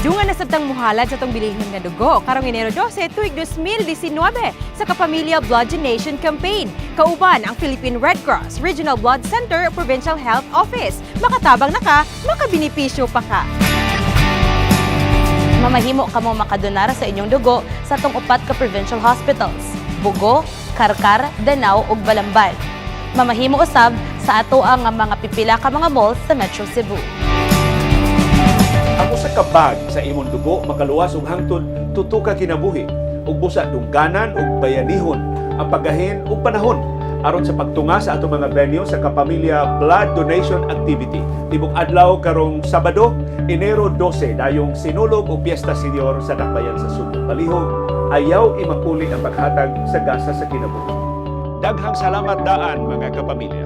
Dunga na sabtang muhalad sa tong bilihon nga dugo karong Enero 12 tuig 2019 sa Kapamilya Blood Donation Campaign. Kauban ang Philippine Red Cross Regional Blood Center Provincial Health Office. Makatabang na ka, makabinipisyo pa ka. Mamahimo kamo makadonar sa inyong dugo sa tong upat ka provincial hospitals: Bugo, Karkar, Danao ug Balambal. Mamahimo usab sa ato ang mga pipila ka mga malls sa Metro Cebu. Ang usa ka bag sa imong dugo makaluwas og hangtod 2 ka kinabuhi ug busa dungganan ug bayanihon ang paggahin ug panahon aron sa pagtunga sa atong mga venue sa Kapamilya Blood Donation Activity. Tibok adlaw karong Sabado, Enero 12, dayong sinulog o Piesta Senior sa Dakbayan sa Subo. Palihog, ayaw imakulit ang paghatag sa gasa sa kinabuhi. Daghang salamat daan mga kapamilya.